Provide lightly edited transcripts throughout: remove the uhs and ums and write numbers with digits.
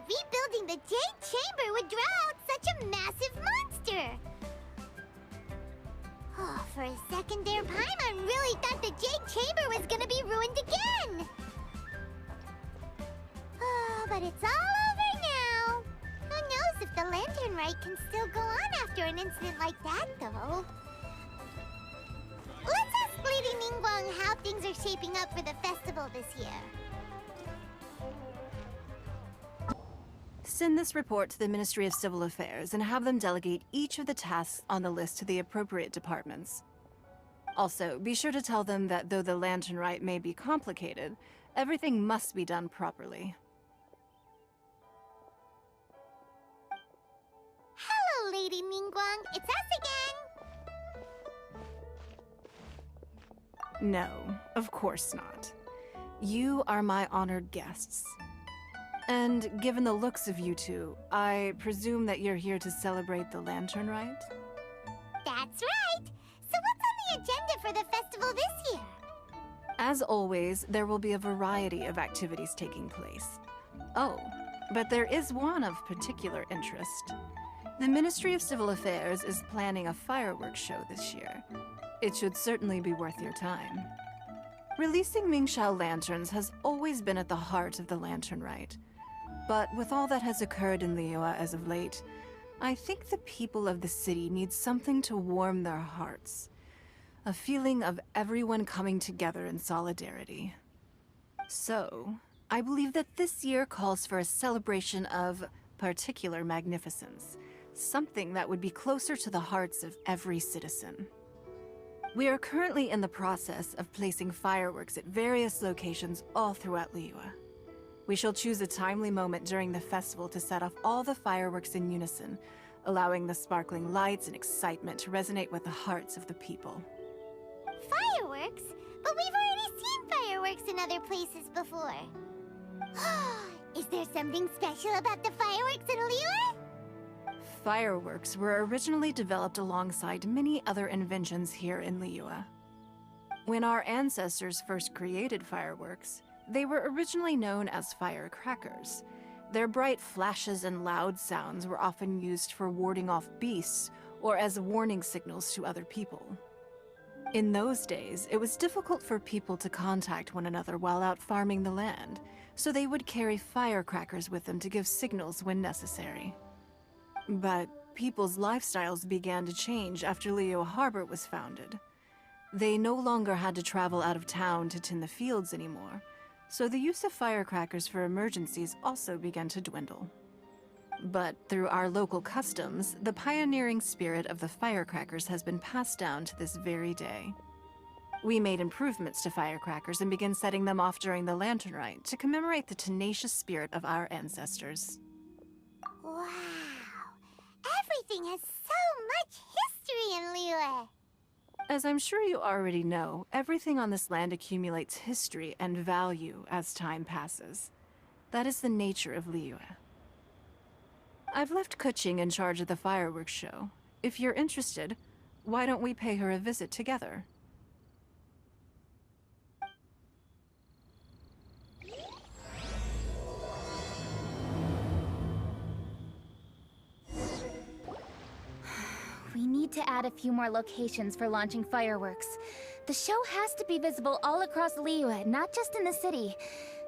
rebuilding the Jade Chamber would draw out such a massive monster. Oh, for a second there, Paimon really thought the Jade Chamber was gonna be ruined again. Oh, but it's all over now. Who knows if the Lantern Rite can still go on after an incident like that, though. Let's ask Lady Ningguang how things are shaping up for the festival this year. Send this report to the Ministry of Civil Affairs and have them delegate each of the tasks on the list to the appropriate departments. Also, be sure to tell them that though the Lantern Rite may be complicated, everything must be done properly. Hello, Lady Ningguang. It's us again. No, of course not. You are my honored guests. And given the looks of you two, I presume that you're here to celebrate the Lantern Rite? That's right. So what's on the agenda for the festival this year? As always, there will be a variety of activities taking place. Oh, but there is one of particular interest. The Ministry of Civil Affairs is planning a fireworks show this year. It should certainly be worth your time. Releasing Mingxiao lanterns has always been at the heart of the Lantern Rite. But with all that has occurred in Liyue as of late, I think the people of the city need something to warm their hearts. A feeling of everyone coming together in solidarity. So, I believe that this year calls for a celebration of particular magnificence. Something that would be closer to the hearts of every citizen. We are currently in the process of placing fireworks at various locations all throughout Liyue. We shall choose a timely moment during the festival to set off all the fireworks in unison, allowing the sparkling lights and excitement to resonate with the hearts of the people. Fireworks? But we've already seen fireworks in other places before. Is there something special about the fireworks in Liyue? Fireworks were originally developed alongside many other inventions here in Liyue. When our ancestors first created fireworks, they were originally known as firecrackers. Their bright flashes and loud sounds were often used for warding off beasts or as warning signals to other people. In those days, it was difficult for people to contact one another while out farming the land, so they would carry firecrackers with them to give signals when necessary. But people's lifestyles began to change after Liyue Harbor was founded. They no longer had to travel out of town to tend the fields anymore, so the use of firecrackers for emergencies also began to dwindle. But through our local customs, the pioneering spirit of the firecrackers has been passed down to this very day. We made improvements to firecrackers and began setting them off during the Lantern Rite to commemorate the tenacious spirit of our ancestors. Wow! Everything has so much history in Liyue! As I'm sure you already know, everything on this land accumulates history and value as time passes. That is the nature of Liyue. I've left Kuching in charge of the fireworks show. If you're interested, why don't we pay her a visit together? We need to add a few more locations for launching fireworks. The show has to be visible all across Liyue, not just in the city.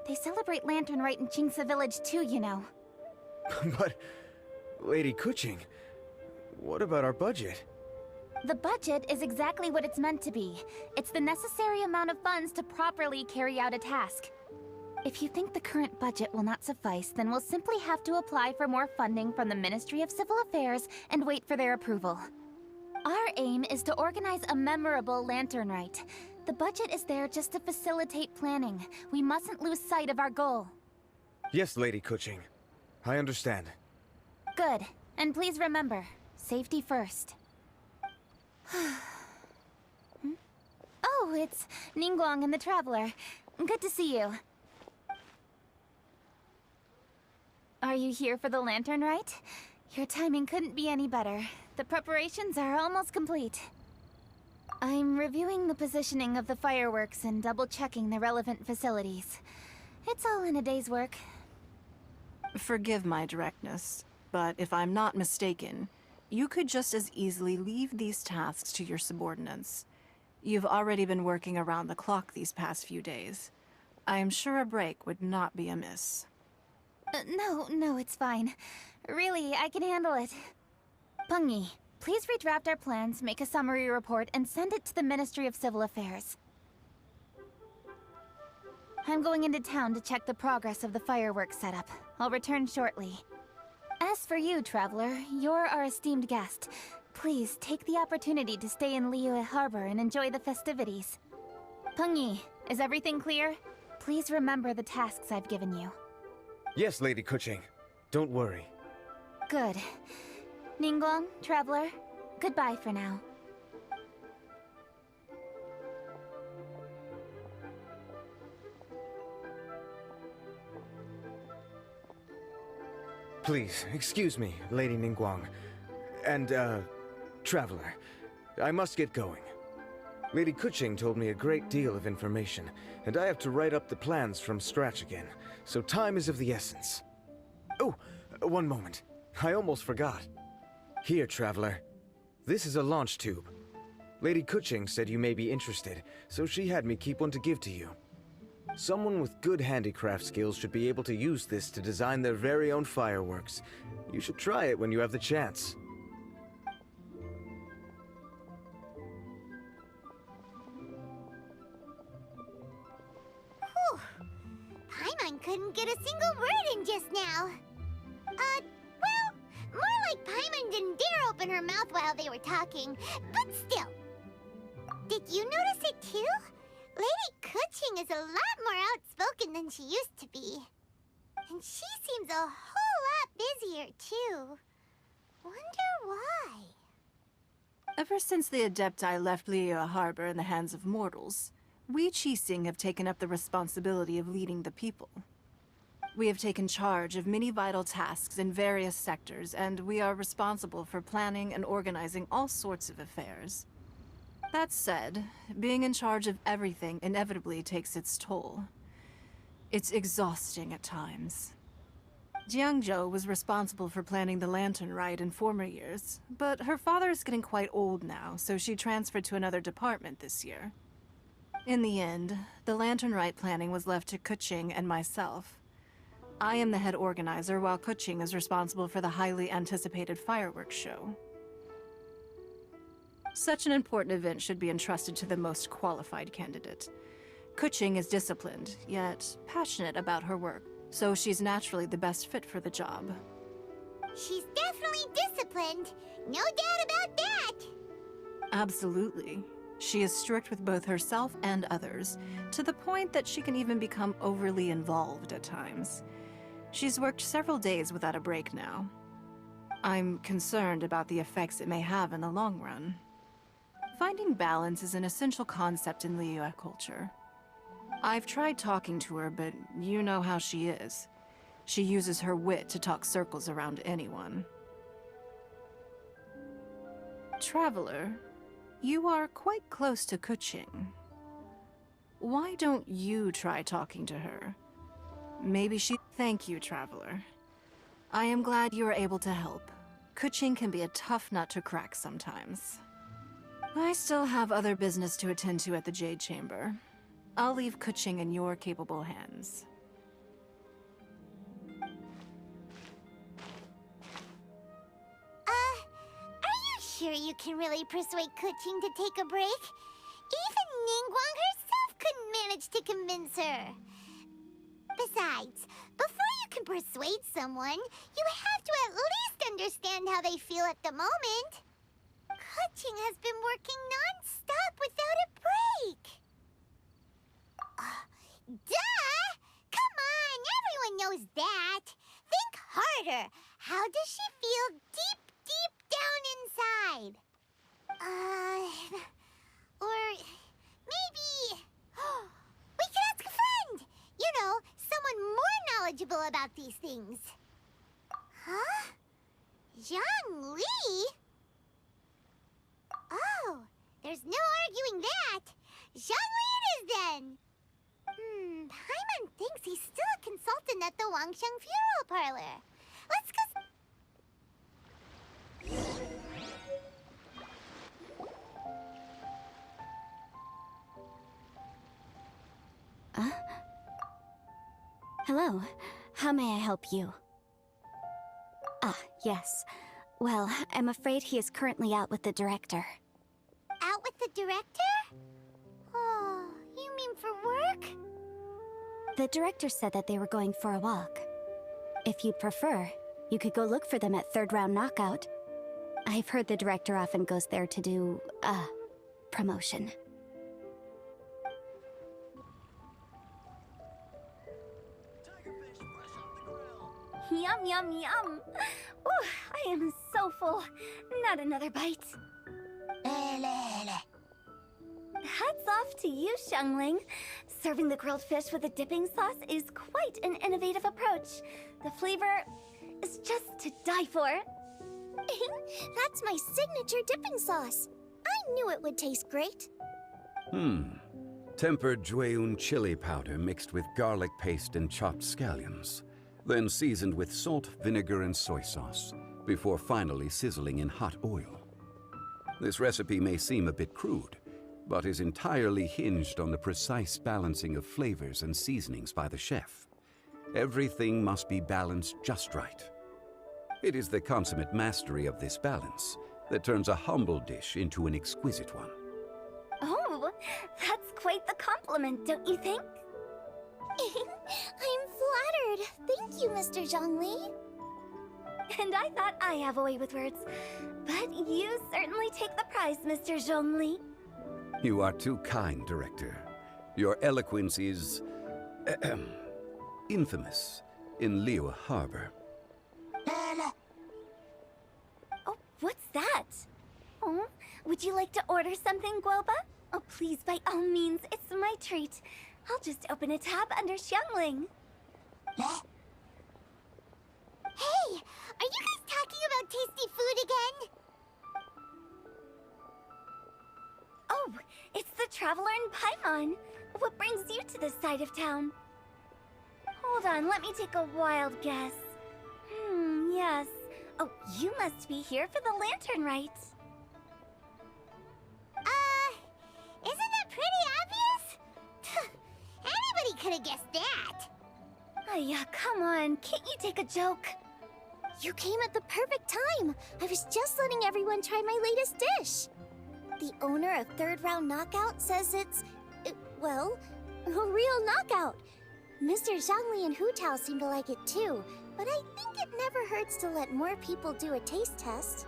They celebrate Lantern Rite in Qingce Village too, you know. But, Lady Kuching, what about our budget? The budget is exactly what it's meant to be. It's the necessary amount of funds to properly carry out a task. If you think the current budget will not suffice, then we'll simply have to apply for more funding from the Ministry of Civil Affairs and wait for their approval. Our aim is to organize a memorable Lantern Rite. The budget is there just to facilitate planning. We mustn't lose sight of our goal. Yes, Lady Kuching. I understand. Good. And please remember, safety first. Oh, it's Ningguang and the Traveler. Good to see you. Are you here for the Lantern Rite? Your timing couldn't be any better. The preparations are almost complete. I'm reviewing the positioning of the fireworks and double-checking the relevant facilities. It's all in a day's work. Forgive my directness, but if I'm not mistaken, you could just as easily leave these tasks to your subordinates. You've already been working around the clock these past few days. I am sure a break would not be amiss. No, it's fine. Really, I can handle it. Pungi, please redraft our plans, make a summary report, and send it to the Ministry of Civil Affairs. I'm going into town to check the progress of the fireworks setup. I'll return shortly. As for you, Traveler, you're our esteemed guest. Please take the opportunity to stay in Liyue Harbor and enjoy the festivities. Pungi, is everything clear? Please remember the tasks I've given you. Yes, Lady Kuching. Don't worry. Good. Ningguang, Traveler, goodbye for now. Please, excuse me, Lady Ningguang. And, Traveler. I must get going. Lady Kuching told me a great deal of information, and I have to write up the plans from scratch again, so time is of the essence. Oh, one moment. I almost forgot. Here, Traveler. This is a launch tube. Lady Kuching said you may be interested, so she had me keep one to give to you. Someone with good handicraft skills should be able to use this to design their very own fireworks. You should try it when you have the chance. Whew. Paimon couldn't get a single word in just now. Well, more like Paimon didn't dare open her mouth while they were talking, but still. Did you notice it too? Lady Kuching is a lot more outspoken than she used to be. And she seems a whole lot busier, too. Wonder why? Ever since the Adepti left Liyue Harbor in the hands of mortals, we Qixing have taken up the responsibility of leading the people. We have taken charge of many vital tasks in various sectors, and we are responsible for planning and organizing all sorts of affairs. That said, being in charge of everything inevitably takes its toll. It's exhausting at times. Jiangzhou was responsible for planning the Lantern Rite in former years, but her father is getting quite old now, so she transferred to another department this year. In the end, the Lantern Rite planning was left to Kuching and myself. I am the head organizer, while Kuching is responsible for the highly anticipated fireworks show. Such an important event should be entrusted to the most qualified candidate. Kuching is disciplined, yet passionate about her work, so she's naturally the best fit for the job. She's definitely disciplined. No doubt about that. Absolutely. She is strict with both herself and others, to the point that she can even become overly involved at times. She's worked several days without a break now. I'm concerned about the effects it may have in the long run. Finding balance is an essential concept in Liyue culture. I've tried talking to her, but you know how she is. She uses her wit to talk circles around anyone. Traveler, you are quite close to Kuching. Why don't you try talking to her? Maybe she... Thank you, Traveler. I am glad you are able to help. Kuching can be a tough nut to crack sometimes. I still have other business to attend to at the Jade Chamber. I'll leave Kuching in your capable hands. Are you sure you can really persuade Kuching to take a break? Even Ningguang herself couldn't manage to convince her. Besides, before you can persuade someone, you have to at least understand how they feel at the moment. Kuching has been working non-stop without a break. Duh! Come on, everyone knows that. Think harder. How does she feel deep, deep down inside? Or maybe... we can ask a friend! You know, someone more knowledgeable about these things. Huh? Zhang Li? Oh, there's no arguing that. Zhang Li it is then. Paimon thinks he's still a consultant at the the Wangsheng Funeral Parlor. Let's go. Hello. How may I help you? Ah, yes. Well, I'm afraid he is currently out with the director. Out with the director? Oh, you mean for work? The director said that they were going for a walk. If you'd prefer, you could go look for them at Third Round Knockout. I've heard the director often goes there to do, promotion. Yum, yum, yum. Ooh, I am so full. Not another bite. Hats off to you, Xiangling. Serving the grilled fish with a dipping sauce is quite an innovative approach. The flavor is just to die for. That's my signature dipping sauce. I knew it would taste great. Tempered Jueyun chili powder mixed with garlic paste and chopped scallions, then seasoned with salt, vinegar, and soy sauce, before finally sizzling in hot oil. This recipe may seem a bit crude, but is entirely hinged on the precise balancing of flavors and seasonings by the chef. Everything must be balanced just right. It is the consummate mastery of this balance that turns a humble dish into an exquisite one. Oh, that's quite the compliment, don't you think? I'm flattered. Thank you, Mr. Zhongli. And I thought I have a way with words. But you certainly take the prize, Mr. Zhongli. You are too kind, Director. Your eloquence is infamous in Liyue Harbor. Oh, what's that? Oh, would you like to order something, Guoba? Oh, please, by all means, it's my treat. I'll just open a tab under Xiangling. Hey, are you guys talking about tasty food again? Oh, it's the Traveler in Paimon. What brings you to this side of town? Hold on, let me take a wild guess. Yes. Oh, you must be here for the lantern rite. Isn't that pretty obvious? Anybody could have guessed that. Yeah, come on, can't you take a joke? You came at the perfect time. I was just letting everyone try my latest dish. The owner of Third Round Knockout says it's, well, a real knockout. Mr. Zhongli and Hu Tao seem to like it too, but I think it never hurts to let more people do a taste test.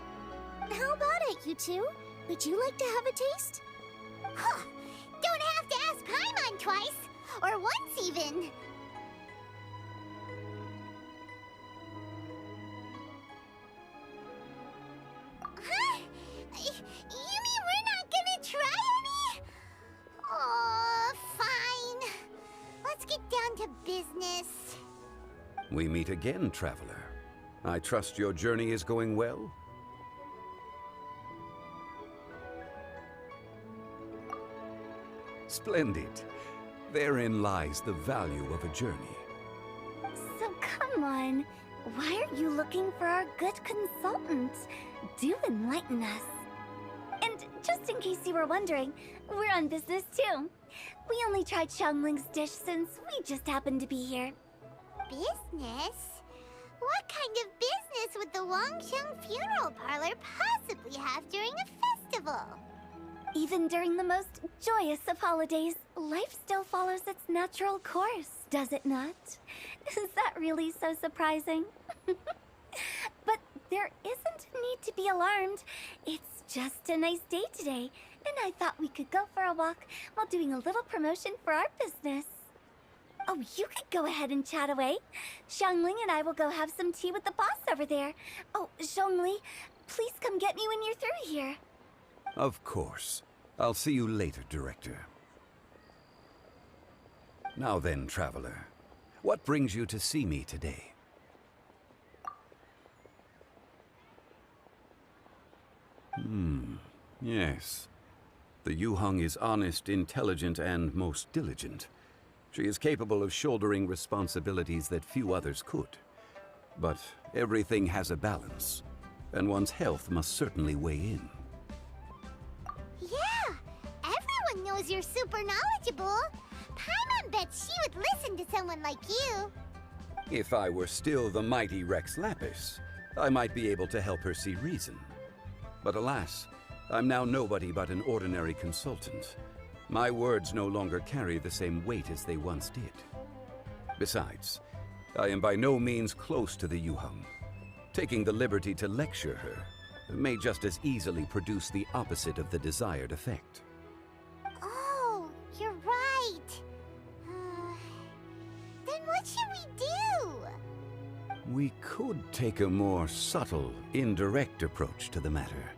How about it, you two? Would you like to have a taste? Huh! Don't have to ask Paimon twice, or once even. Huh? You mean we're not gonna try any? Oh, fine. Let's get down to business. We meet again, Traveler. I trust your journey is going well? Splendid. Therein lies the value of a journey. So come on, why are you looking for our good consultant? Do enlighten us. And just in case you were wondering, we're on business too. We only tried Xiangling's dish since we just happened to be here. Business? What kind of business would the Wangsheng Funeral Parlor possibly have during a festival? Even during the most joyous of holidays, life still follows its natural course, does it not? Is that really so surprising? But there isn't a need to be alarmed. It's just a nice day today, and I thought we could go for a walk while doing a little promotion for our business. Oh, you could go ahead and chat away. Xiangling and I will go have some tea with the boss over there. Oh, Zhongli, please come get me when you're through here. Of course. I'll see you later, Director. Now then, Traveler. What brings you to see me today? Yes. The Yuheng is honest, intelligent, and most diligent. She is capable of shouldering responsibilities that few others could. But everything has a balance, and one's health must certainly weigh in. Yeah, everyone knows you're super knowledgeable. Paimon bets she would listen to someone like you. If I were still the mighty Rex Lapis, I might be able to help her see reason. But alas, I'm now nobody but an ordinary consultant. My words no longer carry the same weight as they once did. Besides, I am by no means close to the Yuhang. Taking the liberty to lecture her may just as easily produce the opposite of the desired effect. Oh, you're right. Then what should we do? We could take a more subtle, indirect approach to the matter,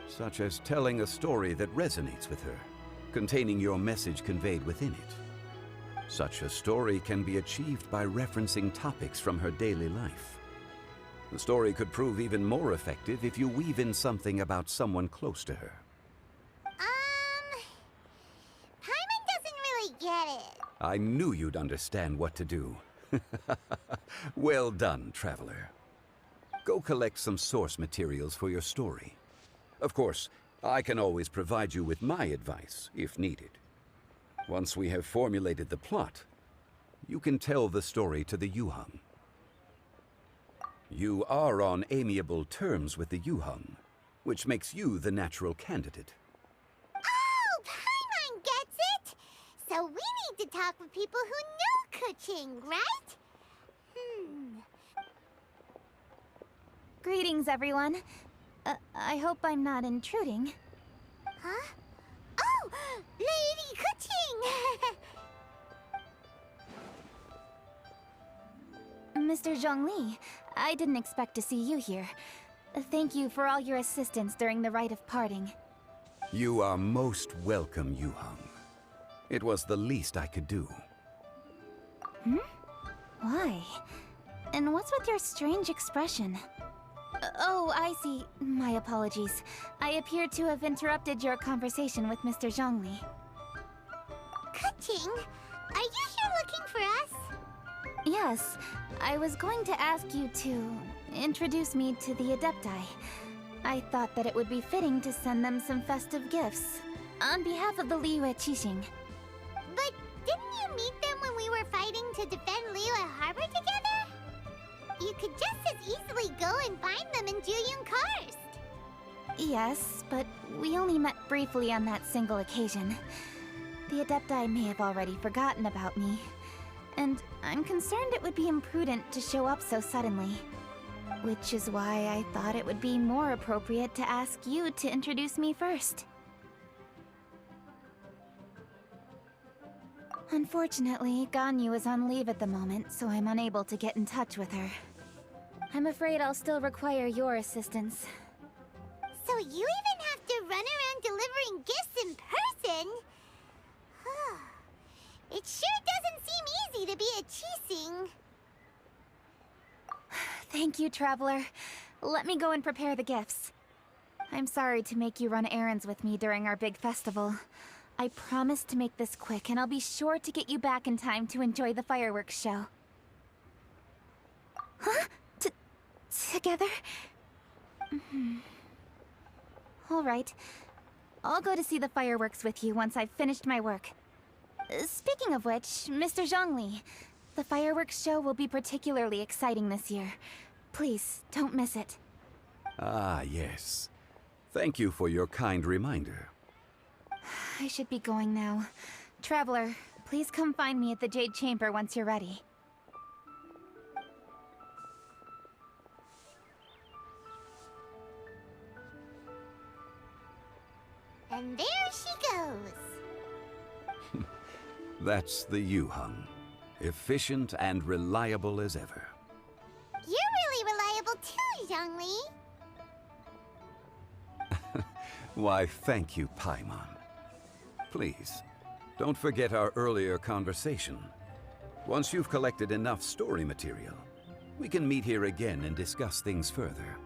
such as telling a story that resonates with her, containing your message conveyed within it. Such a story can be achieved by referencing topics from her daily life. The story could prove even more effective if you weave in something about someone close to her. Paimon doesn't really get it. I knew you'd understand what to do. Well done, Traveler. Go collect some source materials for your story. Of course, I can always provide you with my advice, if needed. Once we have formulated the plot, you can tell the story to the Yuhang. You are on amiable terms with the Yuhang, which makes you the natural candidate. Oh, Paimon gets it! So we need to talk with people who know Kuching, right? Greetings, everyone. I hope I'm not intruding. Huh? Oh, Lady Kuching! Mr. Zhongli, I didn't expect to see you here. Thank you for all your assistance during the rite of parting. You are most welcome, Yuhang. It was the least I could do. Why? And what's with your strange expression? Oh, I see. My apologies. I appear to have interrupted your conversation with Mr. Zhongli. Kuching, are you here looking for us? Yes, I was going to ask you to introduce me to the Adepti. I thought that it would be fitting to send them some festive gifts on behalf of the Liyue Qixing. But didn't you meet them when we were fighting to defend Liyue Harbor together? You could just as easily go and find them in Juyun Karst. Yes, but we only met briefly on that single occasion. The Adepti may have already forgotten about me, and I'm concerned it would be imprudent to show up so suddenly. Which is why I thought it would be more appropriate to ask you to introduce me first. Unfortunately, Ganyu is on leave at the moment, so I'm unable to get in touch with her. I'm afraid I'll still require your assistance. So you even have to run around delivering gifts in person? It sure doesn't seem easy to be a Qixing. Thank you, Traveler. Let me go and prepare the gifts. I'm sorry to make you run errands with me during our big festival. I promise to make this quick, and I'll be sure to get you back in time to enjoy the fireworks show. Huh? Together? All right. I'll go to see the fireworks with you once I've finished my work. Speaking of which, Mr. Zhongli, the fireworks show will be particularly exciting this year. Please, don't miss it. Ah, yes. Thank you for your kind reminder. I should be going now. Traveler, please come find me at the Jade Chamber once you're ready. And there she goes. That's the Yuhang. Efficient and reliable as ever. You're really reliable too, Zhongli. Why, thank you, Paimon. Please, don't forget our earlier conversation. Once you've collected enough story material, we can meet here again and discuss things further.